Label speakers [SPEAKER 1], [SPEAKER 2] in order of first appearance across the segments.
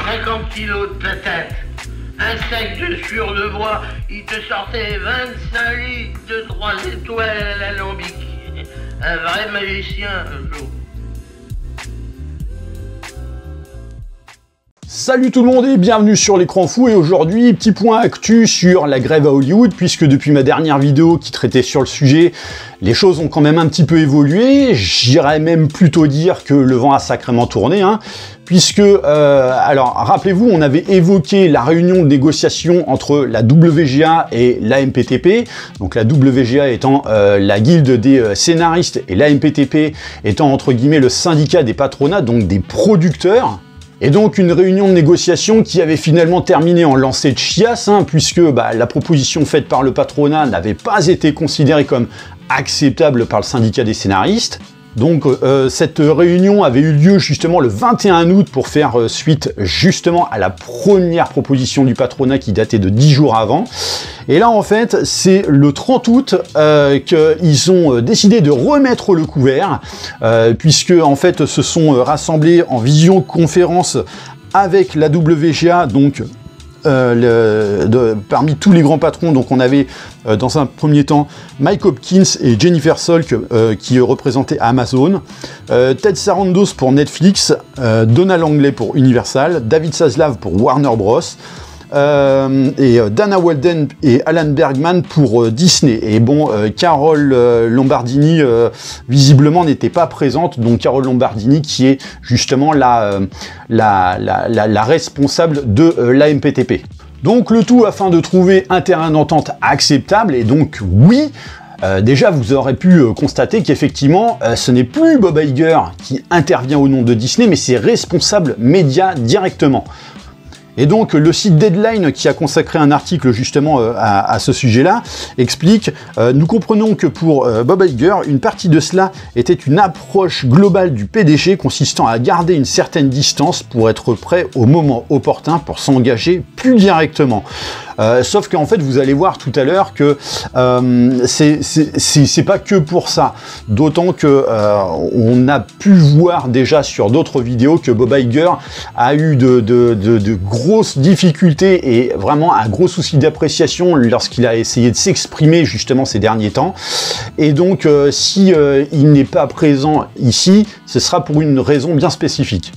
[SPEAKER 1] 50 kilos de patate, un sac de sueur de bois, il te sortait 25 litres de 3 étoiles à l'alambic. Un vrai magicien, Joe.
[SPEAKER 2] Salut tout le monde et bienvenue sur l'écran fou, et aujourd'hui petit point actu sur la grève à Hollywood, puisque depuis ma dernière vidéo qui traitait sur le sujet, les choses ont quand même un petit peu évolué. J'irais même plutôt dire que le vent a sacrément tourné, puisque, alors rappelez-vous, on avait évoqué la réunion de négociation entre la WGA et l'AMPTP, donc la WGA étant la guilde des scénaristes et l'AMPTP étant entre guillemets le syndicat des patronats, donc des producteurs. Et donc une réunion de négociation qui avait finalement terminé en lancer de chiasse, puisque la proposition faite par le patronat n'avait pas été considérée comme acceptable par le syndicat des scénaristes. Donc cette réunion avait eu lieu justement le 21 août pour faire suite justement à la première proposition du patronat qui datait de 10 jours avant. Et là en fait c'est le 30 août qu'ils ont décidé de remettre le couvert, puisque en fait se sont rassemblés en visioconférence avec la WGA, donc parmi tous les grands patrons. Donc on avait dans un premier temps Mike Hopkins et Jennifer Salk qui représentaient Amazon, Ted Sarandos pour Netflix, Donald Langley pour Universal, David Zaslav pour Warner Bros, et Dana Walden et Alan Bergman pour Disney. Et bon, Carole Lombardini visiblement n'était pas présente, donc Carole Lombardini qui est justement la responsable de l'AMPTP. Donc le tout afin de trouver un terrain d'entente acceptable. Et donc oui, déjà vous aurez pu constater qu'effectivement ce n'est plus Bob Iger qui intervient au nom de Disney, mais ses responsables médias directement. Et donc le site Deadline, qui a consacré un article justement à ce sujet-là, explique « Nous comprenons que pour Bob Iger, une partie de cela était une approche globale du PDG consistant à garder une certaine distance pour être prêt au moment opportun pour s'engager plus directement. » Sauf qu'en fait, vous allez voir tout à l'heure que c'est pas que pour ça. D'autant que on a pu voir déjà sur d'autres vidéos que Bob Iger a eu de grosses difficultés et vraiment un gros souci d'appréciation lorsqu'il a essayé de s'exprimer justement ces derniers temps. Et donc, si il n'est pas présent ici, ce sera pour une raison bien spécifique.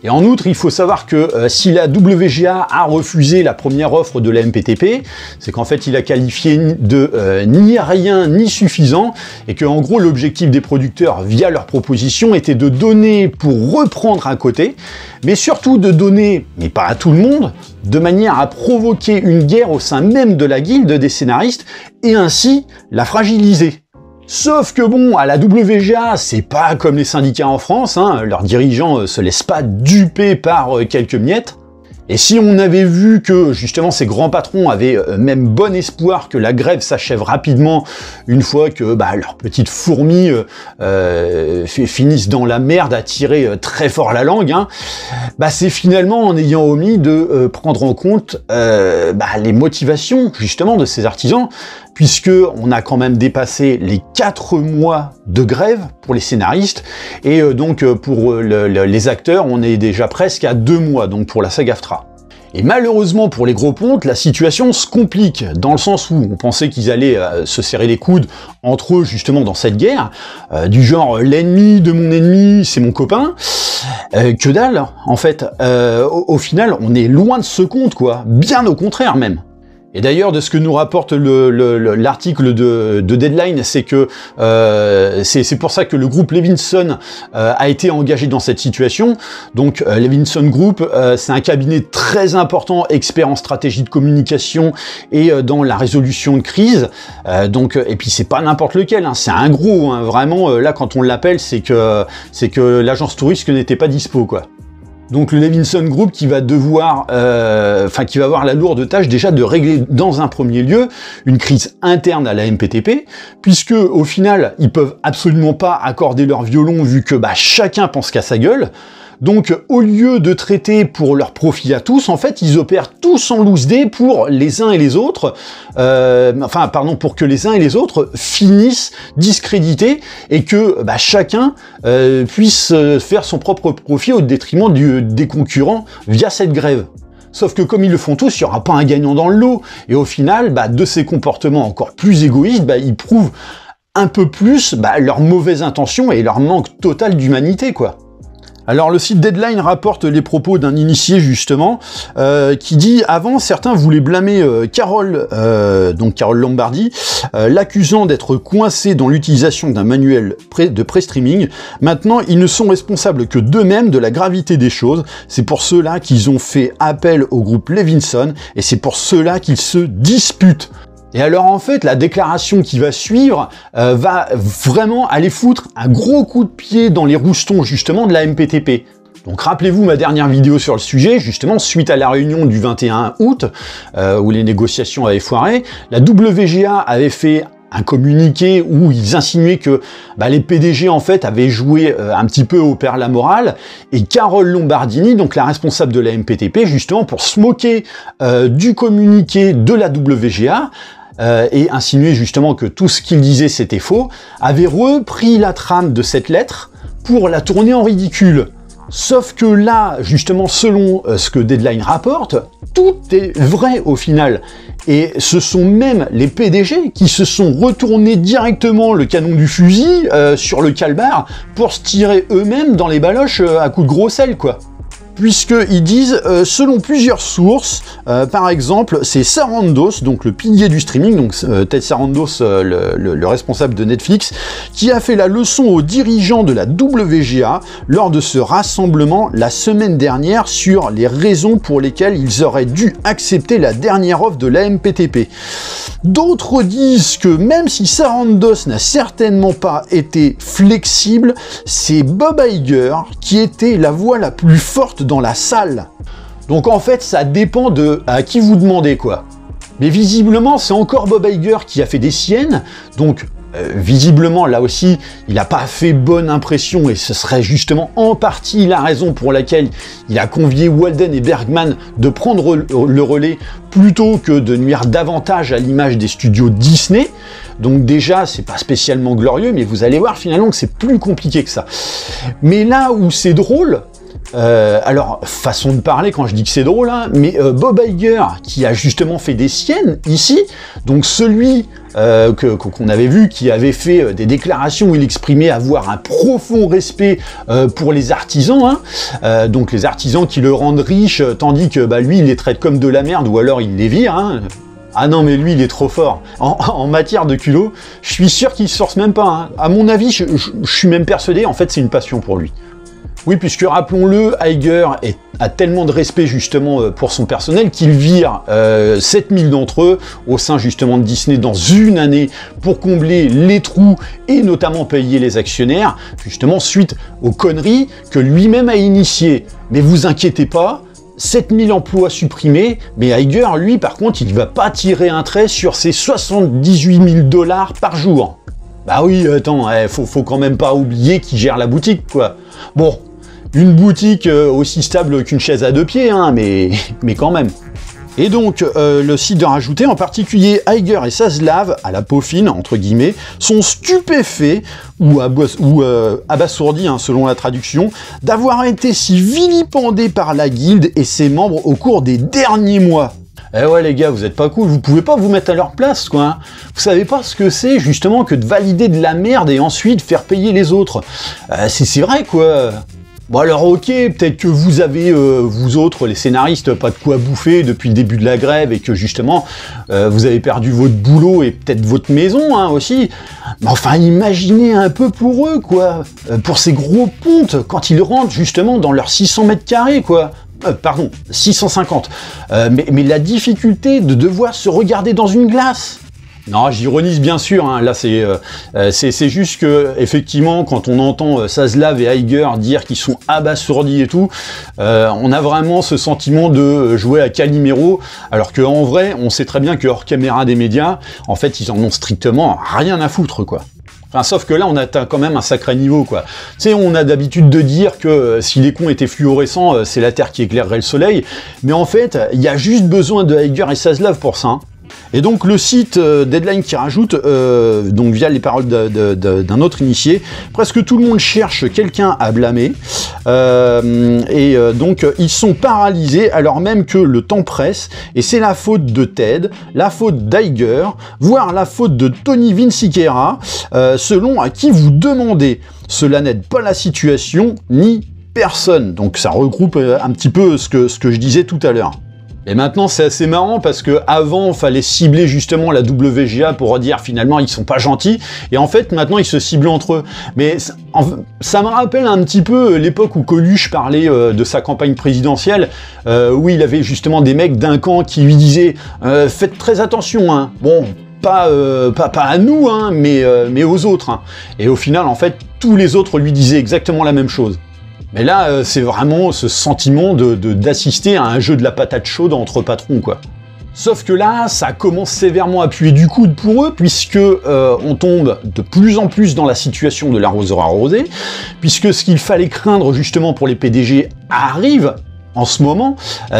[SPEAKER 2] Et en outre, il faut savoir que si la WGA a refusé la première offre de la MPTP, c'est qu'en fait il a qualifié de ni rien ni suffisant, et que en gros l'objectif des producteurs via leur proposition était de donner pour reprendre un côté, mais surtout de donner, mais pas à tout le monde, de manière à provoquer une guerre au sein même de la guilde des scénaristes, et ainsi la fragiliser. Sauf que bon, à la WGA, c'est pas comme les syndicats en France, leurs dirigeants se laissent pas duper par quelques miettes. Et si on avait vu que justement ces grands patrons avaient même bon espoir que la grève s'achève rapidement une fois que leurs petites fourmis finissent dans la merde à tirer très fort la langue, c'est finalement en ayant omis de prendre en compte les motivations justement de ces artisans, puisque on a quand même dépassé les 4 mois de grève pour les scénaristes, et donc pour les acteurs, on est déjà presque à 2 mois, donc pour la SAG-AFTRA. Et malheureusement pour les gros pontes, la situation se complique, dans le sens où on pensait qu'ils allaient se serrer les coudes entre eux justement dans cette guerre, du genre l'ennemi de mon ennemi, c'est mon copain. Que dalle, en fait, au final, on est loin de ce compte, quoi, bien au contraire même. Et d'ailleurs, de ce que nous rapporte l'article de Deadline, c'est que c'est pour ça que le groupe Levinson a été engagé dans cette situation. Donc Levinson Group, c'est un cabinet très important, expert en stratégie de communication et dans la résolution de crise. Et puis c'est pas n'importe lequel, c'est un gros, vraiment. Là, quand on l'appelle, c'est que l'agence touriste n'était pas dispo, quoi. Donc le Levinson Group qui va devoir, qui va avoir la lourde tâche déjà de régler dans un premier lieu une crise interne à la MPTP, puisque au final ils peuvent absolument pas accorder leur violon vu que chacun pense qu'à sa gueule. Donc, au lieu de traiter pour leur profit à tous, en fait, ils opèrent tous en loose day pour les uns et les autres, pour que les uns et les autres finissent discrédités et que chacun puisse faire son propre profit au détriment des concurrents via cette grève. Sauf que comme ils le font tous, il n'y aura pas un gagnant dans le lot. Et au final, de ces comportements encore plus égoïstes, ils prouvent un peu plus leur mauvaise intention et leur manque total d'humanité, quoi. Alors le site Deadline rapporte les propos d'un initié justement qui dit « Avant, certains voulaient blâmer Carole Lombardi, l'accusant d'être coincé dans l'utilisation d'un manuel de pré-streaming. Maintenant, ils ne sont responsables que d'eux-mêmes de la gravité des choses. C'est pour cela qu'ils ont fait appel au groupe Levinson et c'est pour cela qu'ils se disputent. » Et alors en fait, la déclaration qui va suivre va vraiment aller foutre un gros coup de pied dans les roustons justement de la MPTP. Donc rappelez-vous ma dernière vidéo sur le sujet, justement suite à la réunion du 21 août, où les négociations avaient foiré, la WGA avait fait un communiqué où ils insinuaient que les PDG en fait avaient joué un petit peu au père la morale, et Carole Lombardini, donc la responsable de la MPTP, justement pour se moquer du communiqué de la WGA, et insinuer justement que tout ce qu'il disait c'était faux, avait repris la trame de cette lettre pour la tourner en ridicule. Sauf que là, justement, selon ce que Deadline rapporte, tout est vrai au final. Et ce sont même les PDG qui se sont retournés directement le canon du fusil sur le calbar pour se tirer eux-mêmes dans les baloches à coups de gros sel, quoi. Puisqu'ils disent, selon plusieurs sources, par exemple, c'est Sarandos, donc le pilier du streaming, donc Ted Sarandos, le responsable de Netflix, qui a fait la leçon aux dirigeants de la WGA lors de ce rassemblement la semaine dernière sur les raisons pour lesquelles ils auraient dû accepter la dernière offre de la MPTP. D'autres disent que même si Sarandos n'a certainement pas été flexible, c'est Bob Iger qui était la voix la plus forte dans la salle. Donc en fait, ça dépend de à qui vous demandez, quoi. Mais visiblement, c'est encore Bob Iger qui a fait des siennes, donc visiblement, là aussi, il n'a pas fait bonne impression, et ce serait justement en partie la raison pour laquelle il a convié Walden et Bergman de prendre le relais plutôt que de nuire davantage à l'image des studios Disney. Donc déjà, c'est pas spécialement glorieux, mais vous allez voir finalement que c'est plus compliqué que ça. Mais là où c'est drôle, alors, façon de parler quand je dis que c'est drôle, hein, mais Bob Iger, qui a justement fait des siennes ici, donc celui qu'on avait vu, qui avait fait des déclarations où il exprimait avoir un profond respect pour les artisans, hein, donc les artisans qui le rendent riche, tandis que lui, il les traite comme de la merde, ou alors il les vire, hein. Ah non, mais lui, il est trop fort. En matière de culot, je suis sûr qu'il se force même pas, hein. À mon avis, je suis même persuadé, en fait, c'est une passion pour lui. Oui, puisque rappelons-le, Iger a tellement de respect justement pour son personnel qu'il vire 7000 d'entre eux au sein justement de Disney dans une année pour combler les trous et notamment payer les actionnaires, justement suite aux conneries que lui-même a initiées. Mais vous inquiétez pas, 7000 emplois supprimés, mais Iger, lui, par contre, il ne va pas tirer un trait sur ses 78 000 $ par jour. Bah oui, attends, faut quand même pas oublier qu'il gère la boutique, quoi. Bon, une boutique aussi stable qu'une chaise à deux pieds, hein, mais quand même. Et donc, le site de rajouter, en particulier Iger et Zaslav, à la peau fine, entre guillemets, sont stupéfaits, ou abasourdis, hein, selon la traduction, d'avoir été si vilipendés par la guilde et ses membres au cours des derniers mois. Eh ouais les gars, vous êtes pas cool, vous pouvez pas vous mettre à leur place, quoi. Hein. Vous savez pas ce que c'est, justement, que de valider de la merde et ensuite faire payer les autres. C'est vrai, quoi. Bon alors ok, peut-être que vous avez, vous autres, les scénaristes, pas de quoi bouffer depuis le début de la grève et que justement, vous avez perdu votre boulot et peut-être votre maison, hein, aussi. Mais enfin, imaginez un peu pour eux, quoi. Pour ces gros pontes, quand ils rentrent justement dans leurs 600 mètres carrés, quoi. Pardon, 650. Mais la difficulté de devoir se regarder dans une glace. Non, j'ironise bien sûr, hein. Là c'est juste que, effectivement, quand on entend Zaslav et Iger dire qu'ils sont abasourdis et tout, on a vraiment ce sentiment de jouer à Calimero, alors qu'en vrai, on sait très bien que hors caméra des médias, en fait, ils en ont strictement rien à foutre, quoi. Enfin, sauf que là, on atteint quand même un sacré niveau, quoi. Tu sais, on a d'habitude de dire que si les cons étaient fluorescents, c'est la Terre qui éclairerait le Soleil. Mais en fait, il y a juste besoin de Iger et Zaslav pour ça. Hein. Et donc le site Deadline qui rajoute, donc via les paroles d'un autre initié, presque tout le monde cherche quelqu'un à blâmer, donc ils sont paralysés alors même que le temps presse, et c'est la faute de Ted, la faute d'Iger, voire la faute de Tony Vinciquerra, selon à qui vous demandez. Cela n'aide pas la situation, ni personne. Donc ça regroupe un petit peu ce que je disais tout à l'heure. Et maintenant, c'est assez marrant parce que avant, il fallait cibler justement la WGA pour dire finalement ils sont pas gentils. Et en fait, maintenant, ils se ciblent entre eux. Mais ça me rappelle un petit peu l'époque où Coluche parlait de sa campagne présidentielle, où il avait justement des mecs d'un camp qui lui disaient faites très attention, hein. Bon. Pas à nous, hein, mais aux autres. Hein. Et au final, en fait, tous les autres lui disaient exactement la même chose. Mais là, c'est vraiment ce sentiment d'assister à un jeu de la patate chaude entre patrons, quoi. Sauf que là, ça commence sévèrement à puer du coude pour eux, puisque on tombe de plus en plus dans la situation de l'arroseur arrosé, puisque ce qu'il fallait craindre justement pour les PDG arrive en ce moment,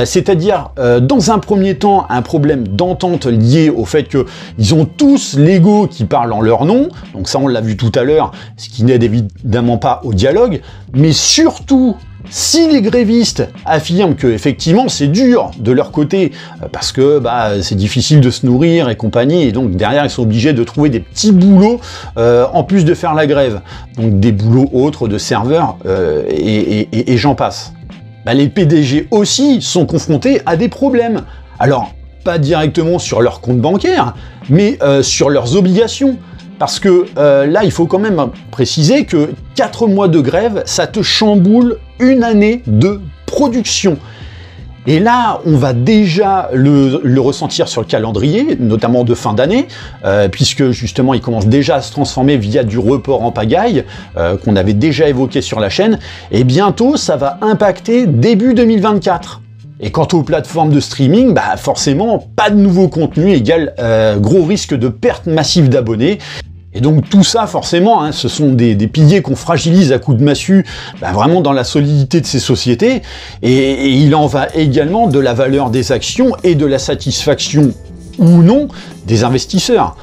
[SPEAKER 2] c'est-à-dire dans un premier temps un problème d'entente lié au fait qu'ils ont tous l'ego qui parle en leur nom, donc ça on l'a vu tout à l'heure, ce qui n'aide évidemment pas au dialogue, mais surtout si les grévistes affirment que effectivement c'est dur de leur côté parce que c'est difficile de se nourrir et compagnie, et donc derrière ils sont obligés de trouver des petits boulots en plus de faire la grève, donc des boulots autres de serveurs et j'en passe. Les PDG aussi sont confrontés à des problèmes. Alors, pas directement sur leur compte bancaire, mais sur leurs obligations. Parce que là, il faut quand même préciser que 4 mois de grève, ça te chamboule une année de production. Et là, on va déjà le ressentir sur le calendrier, notamment de fin d'année, puisque justement, il commence déjà à se transformer via du report en pagaille, qu'on avait déjà évoqué sur la chaîne, et bientôt, ça va impacter début 2024. Et quant aux plateformes de streaming, forcément, pas de nouveau contenu égale gros risque de perte massive d'abonnés. Et donc tout ça, forcément, hein, ce sont des piliers qu'on fragilise à coups de massue, vraiment dans la solidité de ces sociétés, et il en va également de la valeur des actions et de la satisfaction ou non des investisseurs.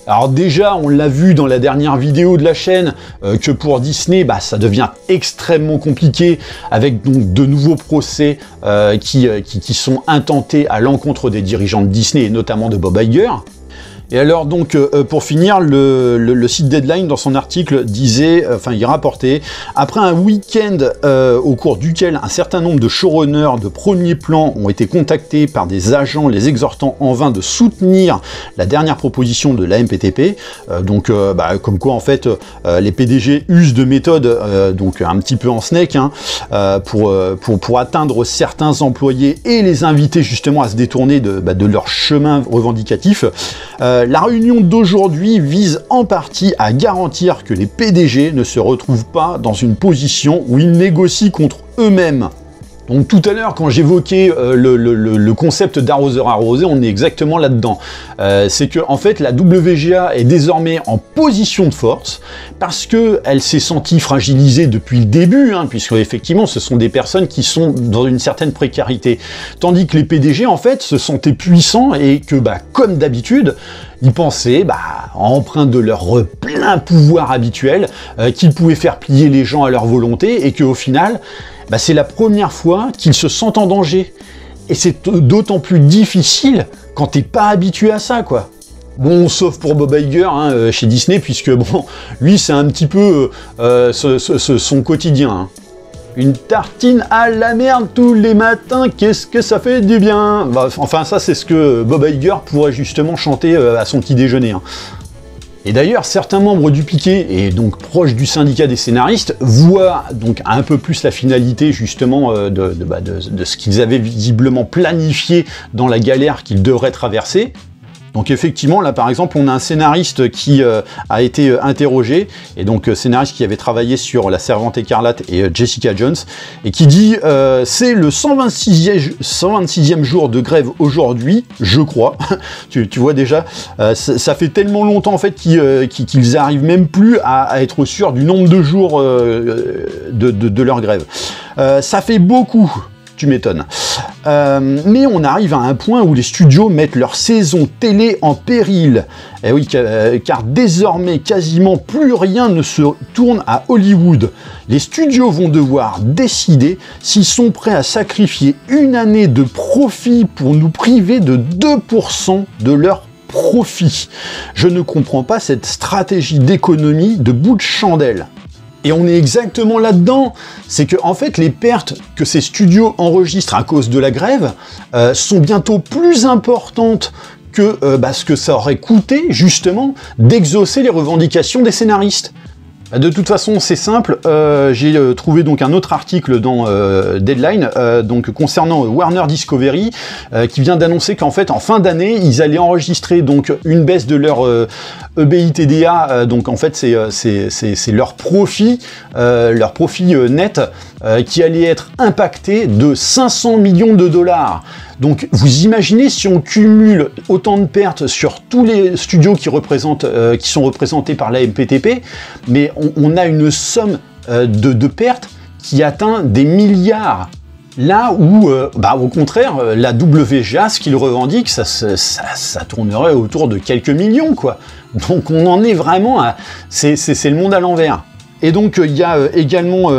[SPEAKER 2] Alors déjà, on l'a vu dans la dernière vidéo de la chaîne, que pour Disney, ça devient extrêmement compliqué, avec donc de nouveaux procès qui sont intentés à l'encontre des dirigeants de Disney, et notamment de Bob Iger. Et alors donc, pour finir, le site Deadline, dans son article, disait, il rapportait, après un week-end au cours duquel un certain nombre de showrunners de premier plan ont été contactés par des agents les exhortant en vain de soutenir la dernière proposition de la MPTP, comme quoi en fait les PDG usent de méthodes donc un petit peu en snake, hein, pour atteindre certains employés et les inviter justement à se détourner de leur chemin revendicatif. La réunion d'aujourd'hui vise en partie à garantir que les PDG ne se retrouvent pas dans une position où ils négocient contre eux-mêmes. Donc tout à l'heure, quand j'évoquais le concept d'arroseur arrosé, on est exactement là-dedans. C'est que en fait, la WGA est désormais en position de force parce qu'elle s'est sentie fragilisée depuis le début, hein, puisque effectivement, ce sont des personnes qui sont dans une certaine précarité. Tandis que les PDG, en fait, se sentaient puissants et que, comme d'habitude, ils pensaient, empreints de leur plein pouvoir habituel, qu'ils pouvaient faire plier les gens à leur volonté et qu'au final, c'est la première fois qu'ils se sentent en danger. Et c'est d'autant plus difficile quand t'es pas habitué à ça, quoi. Bon, sauf pour Bob Iger, hein, chez Disney, puisque bon, lui, c'est un petit peu son quotidien. Hein. Une tartine à la merde tous les matins, qu'est-ce que ça fait du bien. Enfin, ça, c'est ce que Bob Iger pourrait justement chanter à son petit déjeuner. Hein. Et d'ailleurs, certains membres du piquet, et donc proches du syndicat des scénaristes, voient donc un peu plus la finalité justement de ce qu'ils avaient visiblement planifié dans la galère qu'ils devraient traverser. Donc effectivement, là par exemple, on a un scénariste qui a été interrogé, et donc scénariste qui avait travaillé sur La Servante écarlate et Jessica Jones, et qui dit c'est le 126e jour de grève aujourd'hui, je crois. tu vois déjà, ça fait tellement longtemps en fait qu'ils arrivent même plus à être sûrs du nombre de jours de leur grève. Ça fait beaucoup. Tu m'étonnes. Mais on arrive à un point où les studios mettent leur saison télé en péril. Et oui, car désormais, quasiment plus rien ne se tourne à Hollywood. Les studios vont devoir décider s'ils sont prêts à sacrifier une année de profit pour nous priver de 2% de leur profit. Je ne comprends pas cette stratégie d'économie de bout de chandelle. Et on est exactement là-dedans, c'est que en fait les pertes que ces studios enregistrent à cause de la grève sont bientôt plus importantes que ce que ça aurait coûté justement d'exaucer les revendications des scénaristes. De toute façon, c'est simple, j'ai trouvé donc un autre article dans Deadline donc concernant Warner Discovery qui vient d'annoncer qu'en fait en fin d'année, ils allaient enregistrer donc une baisse de leur EBITDA, donc en fait c'est leur profit net qui allait être impacté de 500 millions de dollars. Donc vous imaginez si on cumule autant de pertes sur tous les studios qui sont représentés par la MPTP, mais on a une somme de pertes qui atteint des milliards. Là où, au contraire, la WGA, ce qu'ils revendiquent, ça tournerait autour de quelques millions, quoi. Donc on en est vraiment à... C'est le monde à l'envers. Et donc il y a également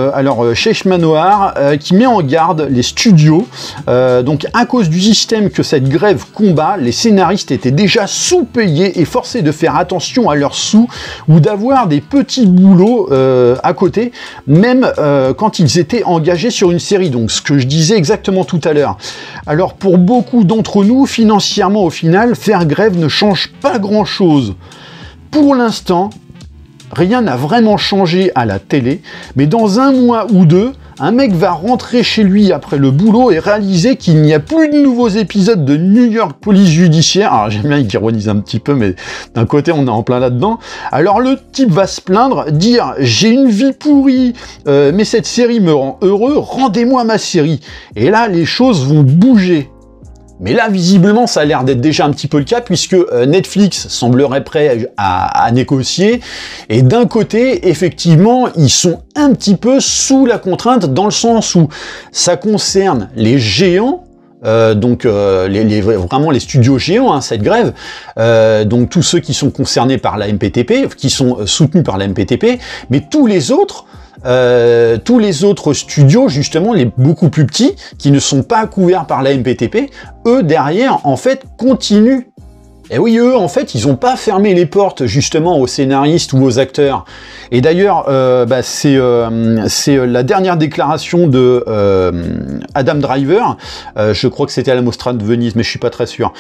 [SPEAKER 2] Sheikh Manohar qui met en garde les studios. Donc à cause du système que cette grève combat, les scénaristes étaient déjà sous-payés et forcés de faire attention à leurs sous ou d'avoir des petits boulots à côté, même quand ils étaient engagés sur une série. Donc ce que je disais exactement tout à l'heure. Alors pour beaucoup d'entre nous, financièrement au final, faire grève ne change pas grand-chose. Pour l'instant, rien n'a vraiment changé à la télé, mais dans un mois ou deux, un mec va rentrer chez lui après le boulot et réaliser qu'il n'y a plus de nouveaux épisodes de New York Police Judiciaire. Alors j'aime bien qu'il ironise un petit peu, mais d'un côté on est en plein là-dedans. Alors le type va se plaindre, dire « J'ai une vie pourrie, mais cette série me rend heureux, rendez-moi ma série ». Et là, les choses vont bouger. Mais là, visiblement, ça a l'air d'être déjà un petit peu le cas, puisque Netflix semblerait prêt à négocier. Et d'un côté, effectivement, ils sont un petit peu sous la contrainte, dans le sens où ça concerne les géants, vraiment les studios géants, cette grève, donc tous ceux qui sont concernés par la MPTP, qui sont soutenus par la MPTP, mais tous les autres studios, justement, les beaucoup plus petits, qui ne sont pas couverts par la MPTP, eux, derrière, en fait, continuent. Et oui, eux, en fait, ils n'ont pas fermé les portes, justement, aux scénaristes ou aux acteurs. Et d'ailleurs, c'est la dernière déclaration de Adam Driver, je crois que c'était à la Mostra de Venise, mais je suis pas très sûr,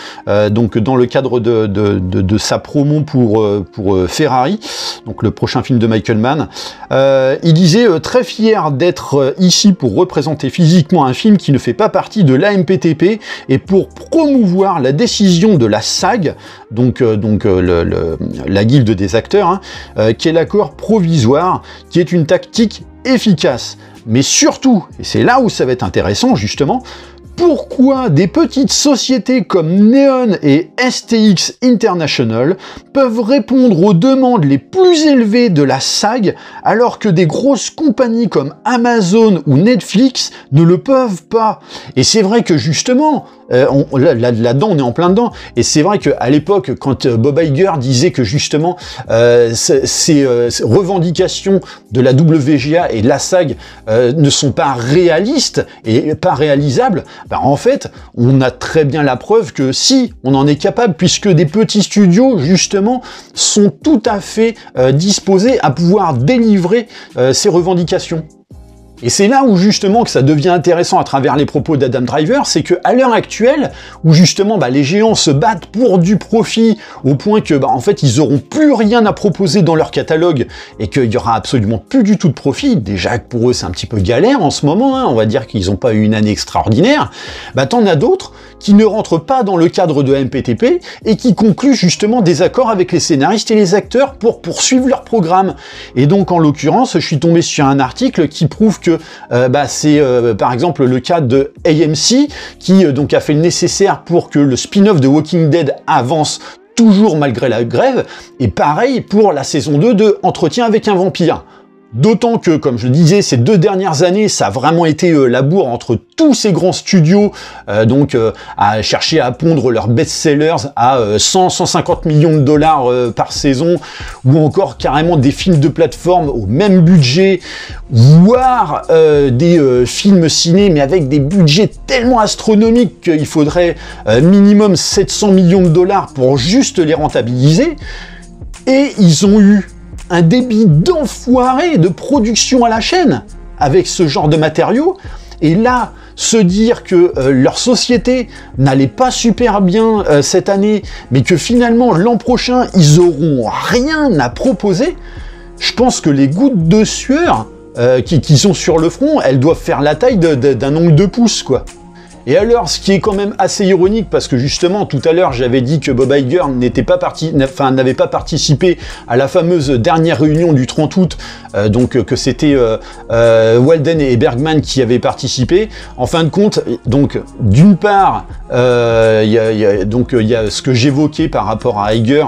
[SPEAKER 2] donc dans le cadre de sa promo pour Ferrari, donc le prochain film de Michael Mann, il disait « Très fier d'être ici pour représenter physiquement un film qui ne fait pas partie de l'AMPTP et pour promouvoir la décision de la SAG, donc la guilde des acteurs, qui est l'accord provisoire, qui est une tactique efficace. Mais surtout, et c'est là où ça va être intéressant justement, pourquoi des petites sociétés comme Neon et STX International peuvent répondre aux demandes les plus élevées de la SAG alors que des grosses compagnies comme Amazon ou Netflix ne le peuvent pas. Et c'est vrai que justement, là-dedans, on est en plein dedans. Et c'est vrai qu'à l'époque, quand Bob Iger disait que justement ces revendications de la WGA et de la SAG ne sont pas réalistes et pas réalisables, en fait, on a très bien la preuve que si, on en est capable, puisque des petits studios, justement, sont tout à fait disposés à pouvoir délivrer ces revendications. Et c'est là où justement que ça devient intéressant à travers les propos d'Adam Driver, c'est qu'à l'heure actuelle, où justement les géants se battent pour du profit, au point que en fait ils auront plus rien à proposer dans leur catalogue, et qu'il y aura absolument plus du tout de profit, déjà que pour eux c'est un petit peu galère en ce moment, on va dire qu'ils n'ont pas eu une année extraordinaire, t'en as d'autres qui ne rentrent pas dans le cadre de MPTP et qui concluent justement des accords avec les scénaristes et les acteurs pour poursuivre leur programme. Et donc en l'occurrence, je suis tombé sur un article qui prouve que c'est par exemple le cas de AMC qui donc a fait le nécessaire pour que le spin-off de Walking Dead avance toujours malgré la grève, et pareil pour la saison 2 de Entretien avec un vampire. D'autant que, comme je le disais, ces 2 dernières années, ça a vraiment été la bourre entre tous ces grands studios, à chercher à pondre leurs best-sellers à 100-150 millions de dollars par saison, ou encore carrément des films de plateforme au même budget, voire des films ciné, mais avec des budgets tellement astronomiques qu'il faudrait minimum 700 millions de dollars pour juste les rentabiliser. Et ils ont eu un débit d'enfoiré de production à la chaîne avec ce genre de matériaux. Et là, se dire que leur société n'allait pas super bien cette année, mais que finalement l'an prochain, ils auront rien à proposer, je pense que les gouttes de sueur qui sont sur le front, elles doivent faire la taille d'un ongle de pouce, quoi. Et alors, ce qui est quand même assez ironique, parce que justement, tout à l'heure, j'avais dit que Bob Iger n'avait pas participé à la fameuse dernière réunion du 30 août, que c'était Walden et Bergman qui avaient participé. En fin de compte, donc, d'une part, il y a ce que j'évoquais par rapport à Iger,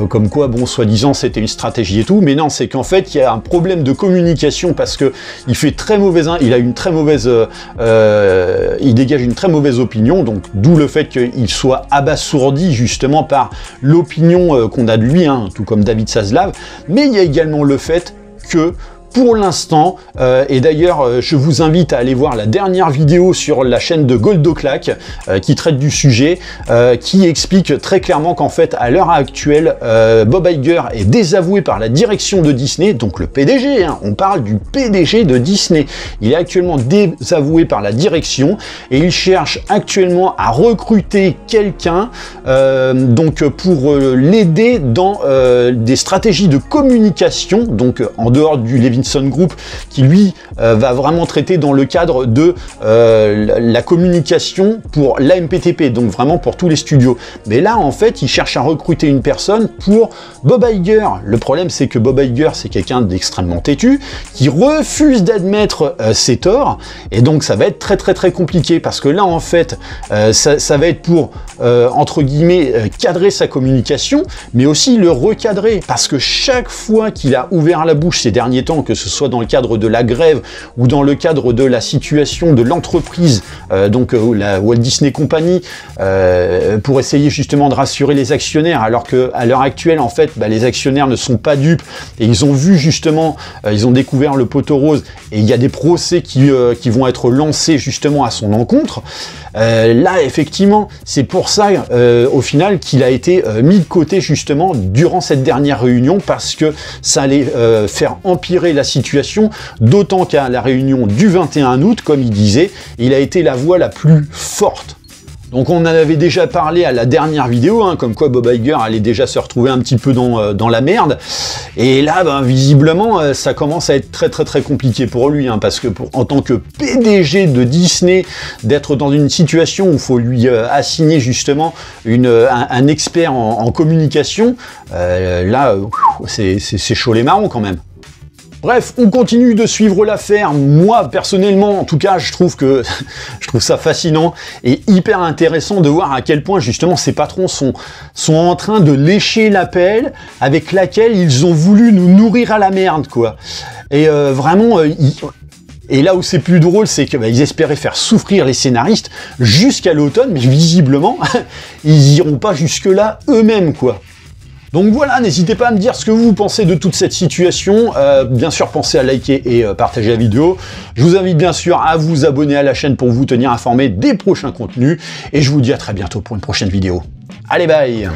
[SPEAKER 2] comme quoi, bon, soi-disant, c'était une stratégie et tout, mais non, c'est qu'en fait, il y a un problème de communication, parce que il fait très mauvaise, il a une très mauvaise, il dégage une très mauvaise opinion, donc d'où le fait qu'il soit abasourdi justement par l'opinion qu'on a de lui, tout comme David Zaslav, mais il y a également le fait que pour l'instant, et d'ailleurs je vous invite à aller voir la dernière vidéo sur la chaîne de Goldoclack qui traite du sujet, qui explique très clairement qu'en fait à l'heure actuelle Bob Iger est désavoué par la direction de Disney, donc le PDG, on parle du PDG de Disney, il est actuellement désavoué par la direction et il cherche actuellement à recruter quelqu'un pour l'aider dans des stratégies de communication, donc en dehors du Levinson Group qui lui va vraiment traiter dans le cadre de la communication pour l'AMPTP, donc vraiment pour tous les studios. Mais là en fait il cherche à recruter une personne pour Bob Iger. Le problème c'est que Bob Iger c'est quelqu'un d'extrêmement têtu qui refuse d'admettre ses torts, et donc ça va être très compliqué, parce que là en fait ça va être pour entre guillemets cadrer sa communication, mais aussi le recadrer, parce que chaque fois qu'il a ouvert la bouche ces derniers temps, que ce soit dans le cadre de la grève ou dans le cadre de la situation de l'entreprise, la Walt Disney Company, pour essayer justement de rassurer les actionnaires, alors que à l'heure actuelle en fait les actionnaires ne sont pas dupes et ils ont vu justement, ils ont découvert le poteau rose et il y a des procès qui vont être lancés justement à son encontre. Là effectivement c'est pour ça au final qu'il a été mis de côté justement durant cette dernière réunion, parce que ça allait faire empirer la situation, d'autant qu'à la réunion du 21 août, comme il disait, il a été la voix la plus forte. Donc on en avait déjà parlé à la dernière vidéo, comme quoi Bob Iger allait déjà se retrouver un petit peu dans la merde. Et là, visiblement, ça commence à être très compliqué pour lui, parce que en tant que PDG de Disney, d'être dans une situation où il faut lui assigner justement un expert en communication, là, c'est chaud les marrons quand même. Bref, on continue de suivre l'affaire. Moi, personnellement, en tout cas, je trouve ça fascinant et hyper intéressant de voir à quel point, justement, ces patrons sont en train de lécher la pelle avec laquelle ils ont voulu nous nourrir à la merde, quoi. Et vraiment... Et là où c'est plus drôle, c'est qu'ils espéraient faire souffrir les scénaristes jusqu'à l'automne, mais visiblement, ils iront pas jusque-là eux-mêmes, quoi. Donc voilà, n'hésitez pas à me dire ce que vous pensez de toute cette situation. Bien sûr, pensez à liker et partager la vidéo. Je vous invite bien sûr à vous abonner à la chaîne pour vous tenir informé des prochains contenus. Et je vous dis à très bientôt pour une prochaine vidéo. Allez, bye!